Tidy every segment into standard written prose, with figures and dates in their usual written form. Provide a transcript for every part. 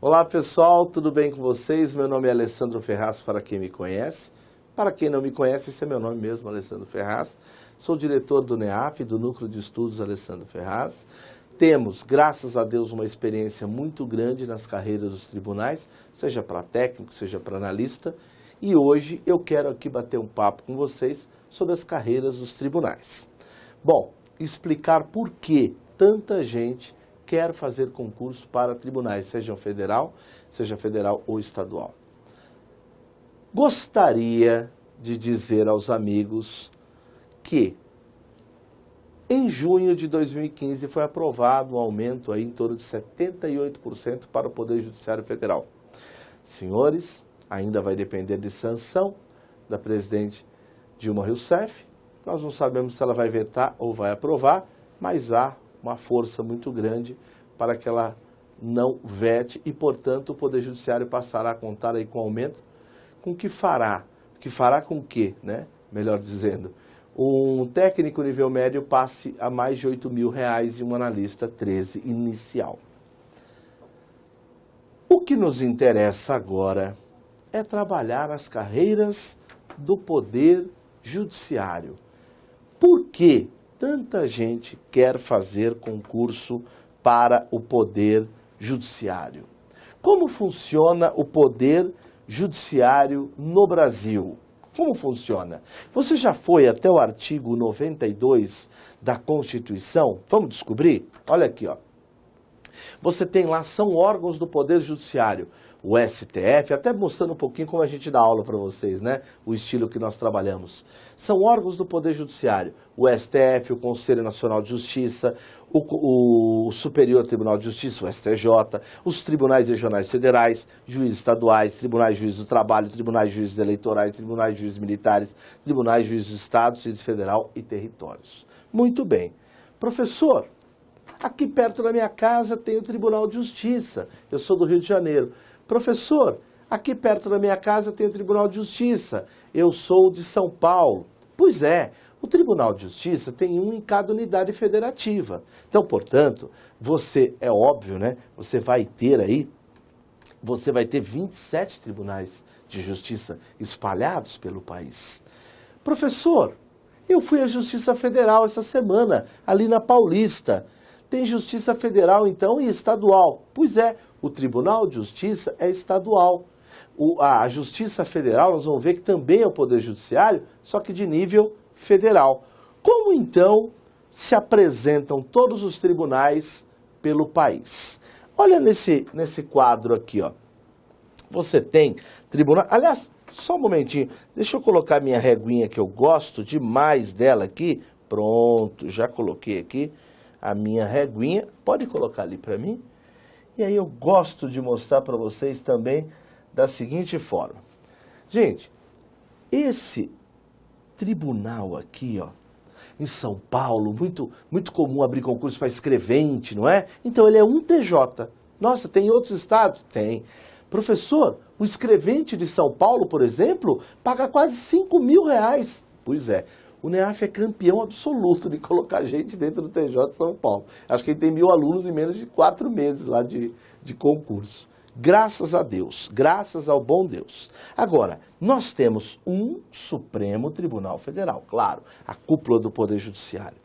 Olá pessoal, tudo bem com vocês? Meu nome é Alessandro Ferraz, para quem me conhece. Para quem não me conhece, esse é meu nome mesmo, Alessandro Ferraz. Sou diretor do NEAF, do Núcleo de Estudos Alessandro Ferraz. Temos, graças a Deus, uma experiência muito grande nas carreiras dos tribunais, seja para técnico, seja para analista. E hoje eu quero aqui bater um papo com vocês sobre as carreiras dos tribunais. Bom, explicar por que tanta gente quer fazer concurso para tribunais, seja federal ou estadual. Gostaria de dizer aos amigos que em junho de 2015 foi aprovado um aumento aí em torno de 78% para o Poder Judiciário Federal. Senhores, ainda vai depender de sanção da presidente Dilma Rousseff. Nós não sabemos se ela vai vetar ou vai aprovar, mas há uma força muito grande para que ela não vete e, portanto, o Poder Judiciário passará a contar aí com aumento, com que fará com que, né, melhor dizendo, um técnico nível médio passe a mais de R$8.000 e um analista 13 inicial. O que nos interessa agora é trabalhar as carreiras do Poder Judiciário. Por que tanta gente quer fazer concurso para o Poder Judiciário? Como funciona o Poder Judiciário no Brasil? Como funciona? Você já foi até o artigo 92 da Constituição? Vamos descobrir? Olha aqui, ó. Você tem lá, são órgãos do Poder Judiciário. O STF, até mostrando um pouquinho como a gente dá aula para vocês, né? O estilo que nós trabalhamos. São órgãos do Poder Judiciário. O STF, o Conselho Nacional de Justiça, o Superior Tribunal de Justiça, o STJ, os tribunais regionais federais, juízes estaduais, tribunais de juízes do trabalho, tribunais de juízes eleitorais, tribunais de juízes militares, tribunais de juízes do Estado, Distrito Federal e territórios. Muito bem. Professor, aqui perto da minha casa tem o Tribunal de Justiça. Eu sou do Rio de Janeiro. Professor, aqui perto da minha casa tem o Tribunal de Justiça. Eu sou de São Paulo. Pois é, o Tribunal de Justiça tem um em cada unidade federativa. Então, portanto, você, é óbvio, né? Você vai ter 27 tribunais de justiça espalhados pelo país. Professor, eu fui à Justiça Federal essa semana, ali na Paulista. Tem Justiça Federal, então, e estadual. Pois é, o Tribunal de Justiça é estadual. A Justiça Federal, nós vamos ver que também é o Poder Judiciário, só que de nível federal. Como, então, se apresentam todos os tribunais pelo país? Olha nesse quadro aqui, ó. Você tem tribunal... Aliás, só um momentinho. Deixa eu colocar minha reguinha, que eu gosto demais dela aqui. Pronto, já coloquei aqui a minha reguinha, pode colocar ali para mim. E aí eu gosto de mostrar para vocês também da seguinte forma. Gente, esse tribunal aqui, ó, em São Paulo, muito comum abrir concurso para escrevente, não é? Então ele é um TJ. Nossa, tem outros estados? Tem. Professor, o escrevente de São Paulo, por exemplo, paga quase R$5.000. Pois é. O NEAF é campeão absoluto de colocar gente dentro do TJ de São Paulo. Acho que ele tem 1.000 alunos em menos de 4 meses lá de concurso. Graças a Deus, graças ao bom Deus. Agora, nós temos um Supremo Tribunal Federal, claro, a cúpula do Poder Judiciário.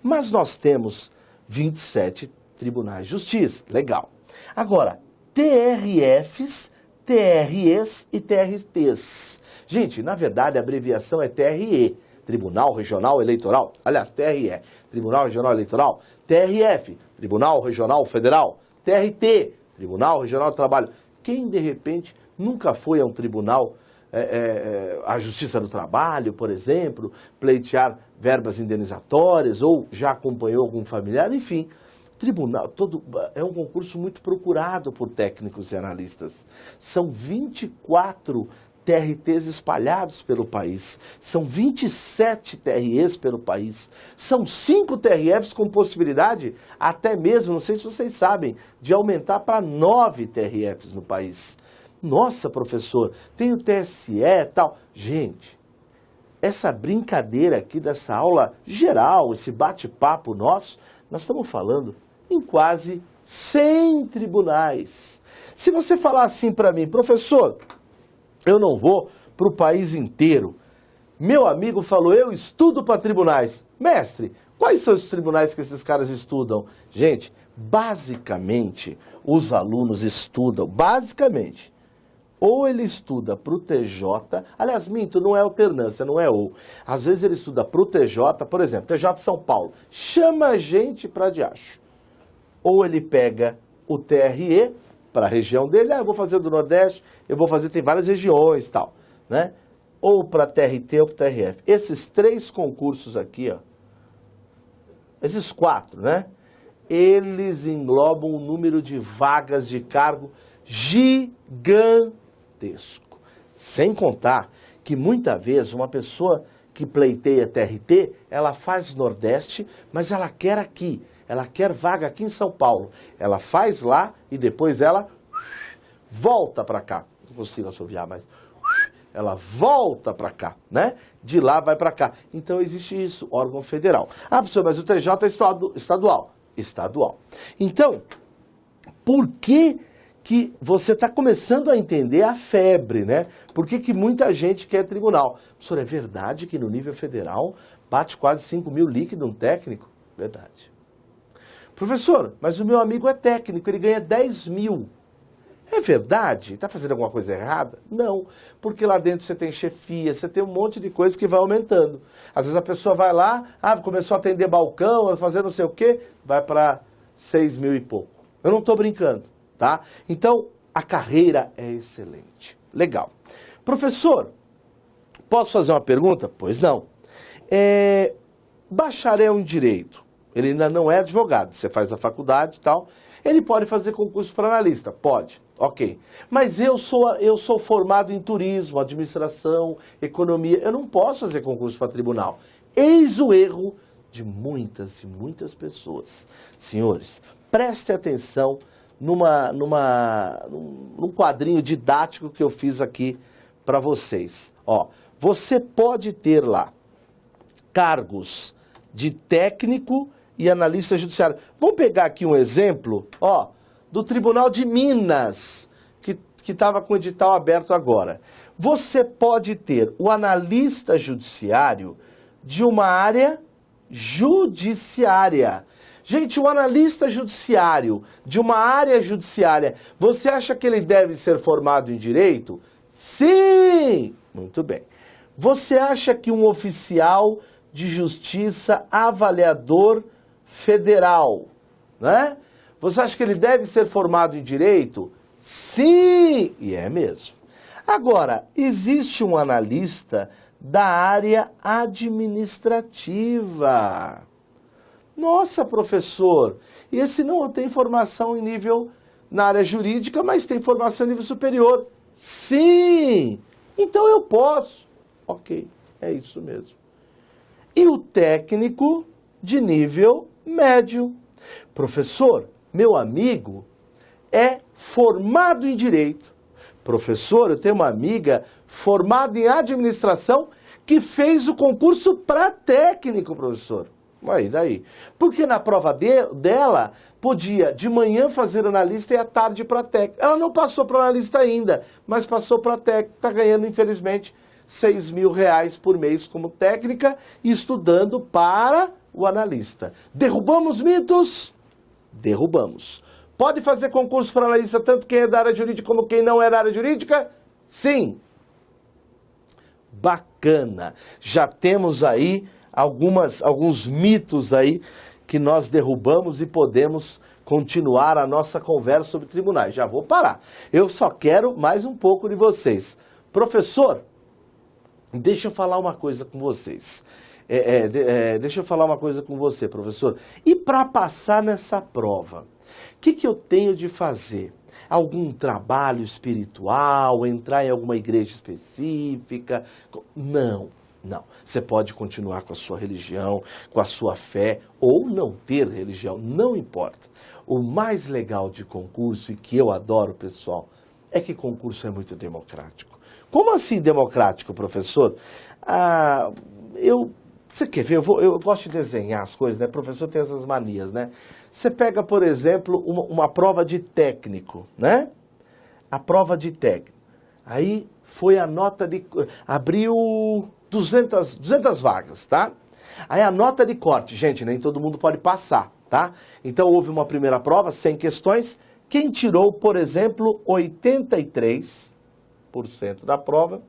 Mas nós temos 27 tribunais de justiça, legal. Agora, TRFs, TREs e TRTs. Gente, na verdade a abreviação é TRE. Tribunal Regional Eleitoral, aliás, TRE, Tribunal Regional Eleitoral, TRF, Tribunal Regional Federal, TRT, Tribunal Regional do Trabalho. Quem, de repente, nunca foi a um tribunal, a Justiça do Trabalho, por exemplo, pleitear verbas indenizatórias, ou já acompanhou algum familiar, enfim, tribunal, é um concurso muito procurado por técnicos e analistas. São 24 TRTs espalhados pelo país. São 27 TREs pelo país. São 5 TRFs com possibilidade, até mesmo, não sei se vocês sabem, de aumentar para 9 TRFs no país. Nossa, professor, tem o TSE e tal. Gente, essa brincadeira aqui dessa aula geral, esse bate-papo nosso, nós estamos falando em quase 100 tribunais. Se você falar assim para mim, professor, eu não vou para o país inteiro. Meu amigo falou, eu estudo para tribunais. Mestre, quais são os tribunais que esses caras estudam? Gente, basicamente, os alunos estudam, basicamente, ou ele estuda para o TJ, aliás, minto, não é alternância, não é ou. Às vezes ele estuda para o TJ, por exemplo, TJ de São Paulo, chama a gente para Diacho. Ou ele pega o TRE, para a região dele, eu vou fazer do Nordeste, eu vou fazer, tem várias regiões e tal, né? Ou para TRT ou para TRF. Esses 3 concursos aqui, ó, esses 4, né? Eles englobam um número de vagas de cargo gigantesco. Sem contar que muitas vezes uma pessoa que pleiteia TRT, ela faz Nordeste, mas ela quer aqui. Ela quer vaga aqui em São Paulo. Ela faz lá e depois ela volta para cá. Não consigo assoviar, mas ela volta para cá, né? De lá vai para cá. Então existe isso, órgão federal. Ah, professor, mas o TJ é estadual. Estadual. Então, por que você está começando a entender a febre, né? Por que muita gente quer tribunal? Professor, é verdade que no nível federal bate quase 5 mil líquido um técnico? Verdade. Professor, mas o meu amigo é técnico, ele ganha 10 mil. É verdade? Está fazendo alguma coisa errada? Não, porque lá dentro você tem chefia, você tem um monte de coisa que vai aumentando. Às vezes a pessoa vai lá, começou a atender balcão, a fazer não sei o quê, vai para 6 mil e pouco. Eu não estou brincando, tá? Então, a carreira é excelente. Legal. Professor, posso fazer uma pergunta? Pois não. Bacharel em Direito. Ele ainda não é advogado, você faz a faculdade e tal. Ele pode fazer concurso para analista? Pode, ok. Mas eu sou formado em turismo, administração, economia. Eu não posso fazer concurso para tribunal. Eis o erro de muitas e muitas pessoas. Senhores, preste atenção num quadrinho didático que eu fiz aqui para vocês. Ó, você pode ter lá cargos de técnico e analista judiciário. Vamos pegar aqui um exemplo, ó, do Tribunal de Minas, que estava com o edital aberto agora. Você pode ter o analista judiciário de uma área judiciária. Gente, o analista judiciário de uma área judiciária, você acha que ele deve ser formado em direito? Sim! Muito bem. Você acha que um oficial de justiça avaliador federal, né? Você acha que ele deve ser formado em direito? Sim! E é mesmo. Agora, existe um analista da área administrativa. Nossa, professor, esse não tem formação em nível na área jurídica, mas tem formação em nível superior. Sim! Então eu posso. Ok, é isso mesmo. E o técnico de nível médio. Professor, meu amigo é formado em Direito. Professor, eu tenho uma amiga formada em Administração que fez o concurso para técnico, professor. Aí, daí. Porque na prova dela, podia de manhã fazer analista e à tarde para técnico. Ela não passou para analista ainda, mas passou para técnico. Está ganhando, infelizmente, R$6.000 por mês como técnica e estudando para o analista. Derrubamos mitos? Derrubamos. Pode fazer concurso para analista tanto quem é da área jurídica como quem não é da área jurídica? Sim. Bacana. Já temos aí alguns mitos aí que nós derrubamos e podemos continuar a nossa conversa sobre tribunais. Já vou parar. Eu só quero mais um pouco de vocês. Professor, deixa eu falar uma coisa com vocês. Deixa eu falar uma coisa com você, professor. E para passar nessa prova, o que eu tenho de fazer? Algum trabalho espiritual? Entrar em alguma igreja específica? Não. Não, você pode continuar com a sua religião, com a sua fé, ou não ter religião, não importa. O mais legal de concurso, e que eu adoro, pessoal, é que concurso é muito democrático. Como assim democrático, professor? Eu Você quer ver? Eu gosto de desenhar as coisas, né? O professor tem essas manias, né? Você pega, por exemplo, uma prova de técnico, né? A prova de técnico. Aí foi a nota de... Abriu 200 vagas, tá? Aí a nota de corte, gente, nem todo mundo pode passar, tá? Então houve uma primeira prova, 100 questões. Quem tirou, por exemplo, 83% da prova,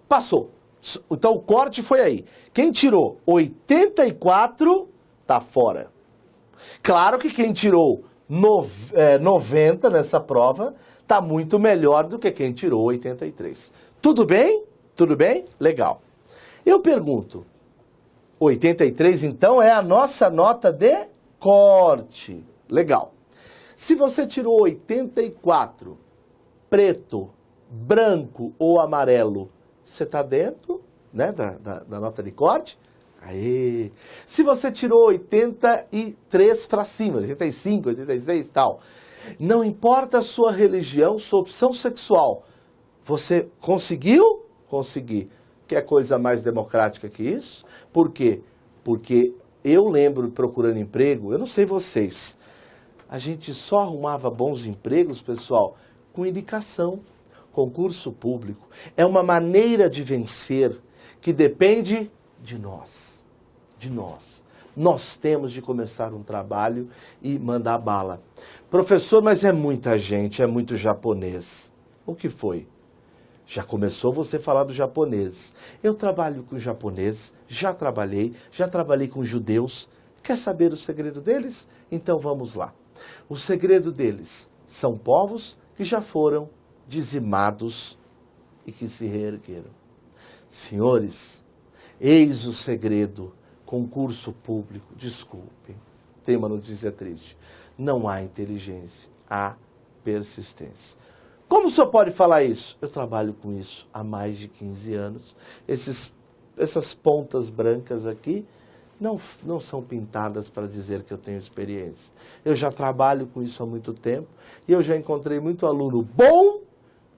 passou. Então o corte foi aí. Quem tirou 84 tá fora. Claro que quem tirou 90 nessa prova tá muito melhor do que quem tirou 83. Tudo bem? Tudo bem? Legal. Eu pergunto, 83 então é a nossa nota de corte. Legal. Se você tirou 84, preto, branco ou amarelo, você está dentro, né, da nota de corte? Aê! Se você tirou 83 para cima, 85, 86 e tal, não importa a sua religião, sua opção sexual, você conseguiu? Consegui. Quer coisa mais democrática que isso? Por quê? Porque eu lembro procurando emprego, eu não sei vocês, a gente só arrumava bons empregos, pessoal, com indicação. Concurso público é uma maneira de vencer que depende de nós. De nós. Nós temos de começar um trabalho e mandar bala. Professor, mas é muita gente, é muito japonês. O que foi? Já começou você a falar do japonês. Eu trabalho com japoneses, já trabalhei com judeus. Quer saber o segredo deles? Então vamos lá. O segredo deles são povos que já foram dizimados e que se reergueram. Senhores, eis o segredo, concurso público, desculpem, tem uma notícia triste, não há inteligência, há persistência. Como o senhor pode falar isso? Eu trabalho com isso há mais de 15 anos, essas pontas brancas aqui não são pintadas para dizer que eu tenho experiência. Eu já trabalho com isso há muito tempo e eu já encontrei muito aluno bom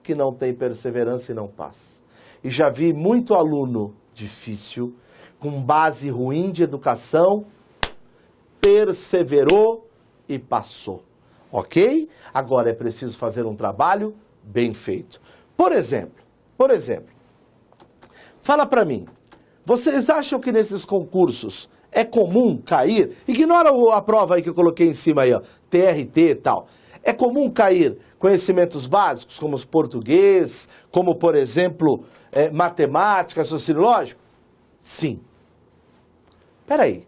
que não tem perseverança e não passa. E já vi muito aluno difícil, com base ruim de educação, perseverou e passou. Ok? Agora é preciso fazer um trabalho bem feito. Por exemplo, fala para mim, vocês acham que nesses concursos é comum cair? Ignora a prova aí que eu coloquei em cima aí, ó, TRT e tal. É comum cair conhecimentos básicos, como português, como, por exemplo, matemática, raciocínio lógico? Sim. Espera aí.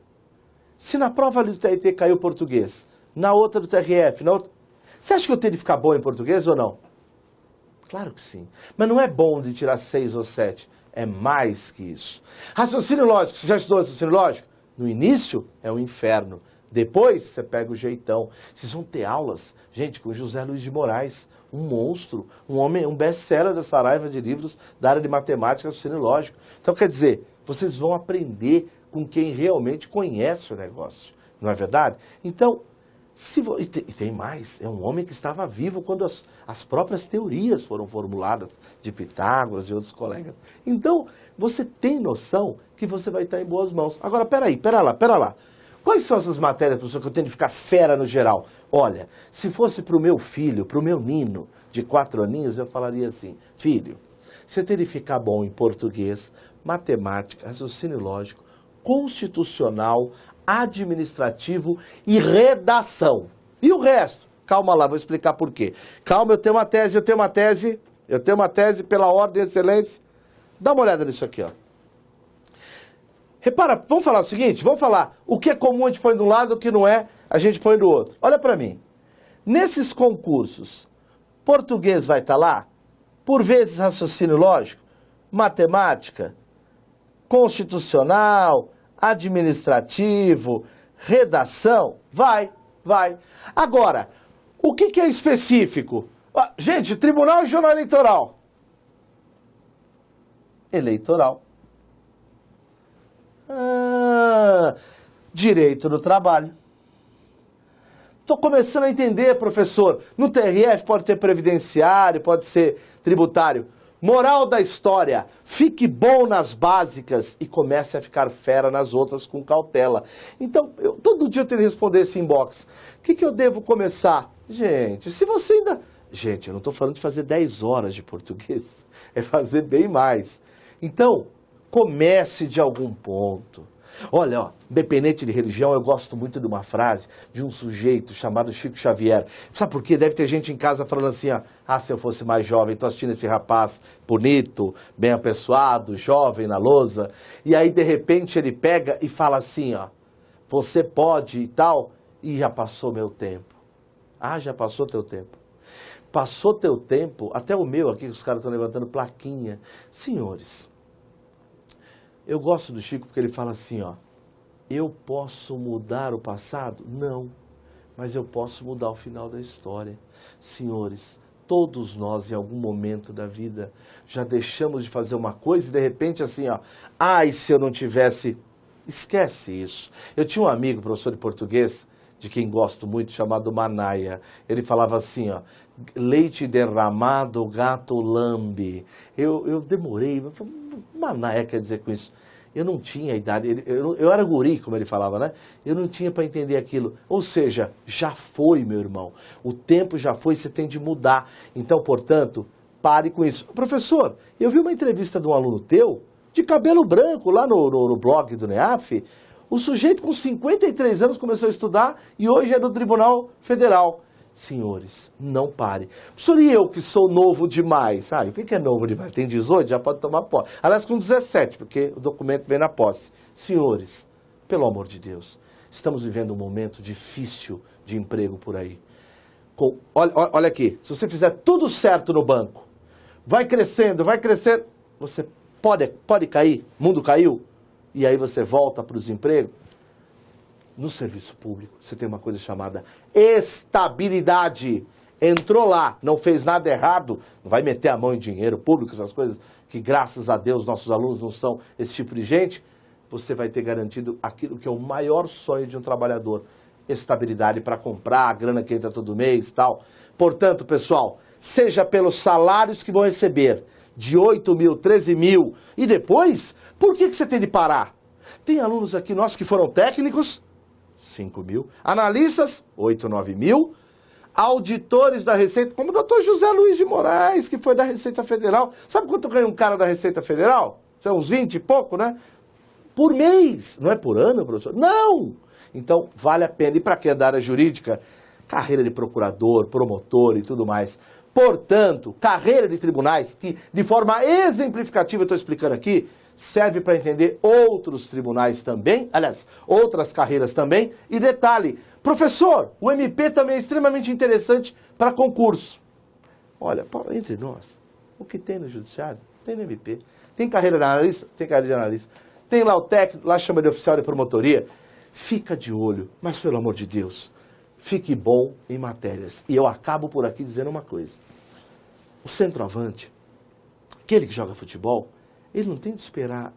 Se na prova do TRT caiu português, na outra do TRF, na outra... Você acha que eu tenho de ficar bom em português ou não? Claro que sim. Mas não é bom de tirar 6 ou 7. É mais que isso. Raciocínio lógico. Você já estudou raciocínio lógico? No início é um inferno. Depois você pega o jeitão. Vocês vão ter aulas, gente, com José Luiz de Moraes, um monstro, um homem, um best-seller da Saraiva de livros da área de matemática e raciocínio lógico. Então, quer dizer, vocês vão aprender com quem realmente conhece o negócio. Não é verdade? Então, e tem mais, é um homem que estava vivo quando as próprias teorias foram formuladas, de Pitágoras e outros colegas. Então, você tem noção que você vai estar em boas mãos. Agora, pera lá. Quais são essas matérias, professor, que eu tenho de ficar fera no geral? Olha, se fosse para o meu filho, para o meu Nino, de 4 aninhos, eu falaria assim, filho, você tem de ficar bom em português, matemática, raciocínio lógico, constitucional, administrativo e redação. E o resto? Calma lá, vou explicar por quê. Calma, eu tenho uma tese pela ordem e excelência. Dá uma olhada nisso aqui, ó. Repara, vamos falar o seguinte, vamos falar o que é comum a gente põe de um lado, o que não é, a gente põe do outro. Olha para mim, nesses concursos, português vai estar lá, por vezes raciocínio lógico, matemática, constitucional, administrativo, redação, vai. Agora, o que é específico? Gente, Tribunal e Jornal Eleitoral. Direito do trabalho. Estou começando a entender, professor. No TRF pode ter previdenciário, pode ser tributário. Moral da história, fique bom nas básicas e comece a ficar fera nas outras com cautela. Então, todo dia eu tenho que responder esse inbox. O que eu devo começar? Gente, se você ainda... Gente, eu não estou falando de fazer 10 horas de português, é fazer bem mais. Então, comece de algum ponto. Olha, ó, independente de religião, eu gosto muito de uma frase de um sujeito chamado Chico Xavier. Sabe por quê? Deve ter gente em casa falando assim, ó, se eu fosse mais jovem, tô assistindo esse rapaz bonito, bem apessoado, jovem na lousa, e aí de repente ele pega e fala assim, ó, você pode e tal, e já passou meu tempo. Já passou teu tempo. Passou teu tempo, até o meu aqui, que os caras estão levantando plaquinha. Senhores, eu gosto do Chico porque ele fala assim, ó, eu posso mudar o passado? Não, mas eu posso mudar o final da história. Senhores, todos nós em algum momento da vida já deixamos de fazer uma coisa e de repente assim, ó, e se eu não tivesse... Esquece isso. Eu tinha um amigo, professor de português, de quem gosto muito, chamado Manaia. Ele falava assim, ó, leite derramado, gato lambe. Eu demorei, Manaia quer dizer com isso? Eu não tinha idade, eu era guri, como ele falava, né? Eu não tinha para entender aquilo. Ou seja, já foi, meu irmão. O tempo já foi, você tem de mudar. Então, portanto, pare com isso. Professor, eu vi uma entrevista de um aluno teu, de cabelo branco, lá no blog do NEAF. O sujeito com 53 anos começou a estudar e hoje é do Tribunal Federal. Senhores, não pare. Professor, e eu que sou novo demais? O que é novo demais? Tem 18, já pode tomar posse. Aliás, com 17, porque o documento vem na posse. Senhores, pelo amor de Deus, estamos vivendo um momento difícil de emprego por aí. Olha aqui, se você fizer tudo certo no banco, vai crescendo, você pode cair, mundo caiu, e aí você volta para o desemprego. No serviço público, você tem uma coisa chamada estabilidade. Entrou lá, não fez nada errado, não vai meter a mão em dinheiro público, essas coisas que, graças a Deus, nossos alunos não são esse tipo de gente. Você vai ter garantido aquilo que é o maior sonho de um trabalhador. Estabilidade para comprar, a grana que entra todo mês e tal. Portanto, pessoal, seja pelos salários que vão receber, de 8 mil, 13 mil, e depois, por que você tem de parar? Tem alunos aqui nossos que foram técnicos, 5 mil, analistas, 8, 9 mil, auditores da Receita, como o doutor José Luiz de Moraes, que foi da Receita Federal. Sabe quanto ganha um cara da Receita Federal? São uns 20 e pouco, né? Por mês, não é por ano, professor? Não! Então, vale a pena. E para quem é da área jurídica, carreira de procurador, promotor e tudo mais. Portanto, carreira de tribunais, que de forma exemplificativa eu estou explicando aqui, serve para entender outros tribunais também, aliás, outras carreiras também. E detalhe, professor, o MP também é extremamente interessante para concurso. Olha, entre nós, o que tem no judiciário, tem no MP. Tem carreira de analista? Tem carreira de analista. Tem lá o técnico, lá chama de oficial de promotoria. Fica de olho, mas pelo amor de Deus, fique bom em matérias. E eu acabo por aqui dizendo uma coisa. O centroavante, aquele que joga futebol, ele não tem de esperar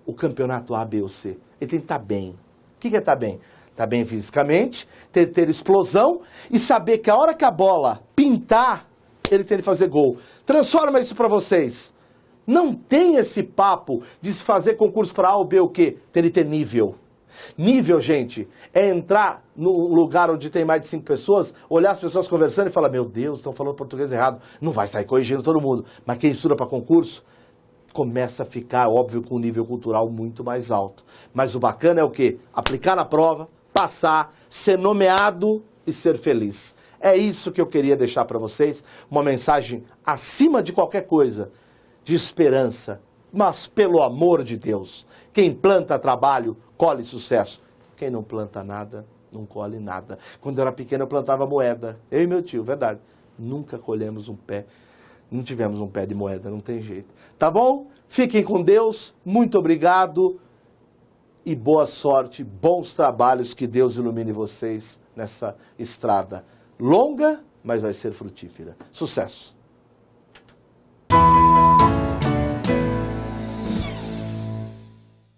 o campeonato A, B ou C. Ele tem que estar bem. O que é estar bem? Estar bem fisicamente, ter explosão e saber que a hora que a bola pintar, ele tem de fazer gol. Transforma isso para vocês. Não tem esse papo de se fazer concurso para A ou B ou quê? Tem de ter nível. Nível, gente, é entrar no lugar onde tem mais de 5 pessoas, olhar as pessoas conversando e falar, meu Deus, estão falando português errado. Não vai sair corrigindo todo mundo. Mas quem estuda para concurso, começa a ficar, óbvio, com um nível cultural muito mais alto. Mas o bacana é o quê? Aplicar na prova, passar, ser nomeado e ser feliz. É isso que eu queria deixar para vocês, uma mensagem acima de qualquer coisa, de esperança. Mas, pelo amor de Deus, quem planta trabalho, colhe sucesso. Quem não planta nada, não colhe nada. Quando eu era pequeno, eu plantava moeda. Eu e meu tio, verdade. Nunca colhemos um pé. Não tivemos um pé de moeda, não tem jeito. Tá bom? Fiquem com Deus. Muito obrigado. E boa sorte, bons trabalhos. Que Deus ilumine vocês nessa estrada longa, mas vai ser frutífera. Sucesso!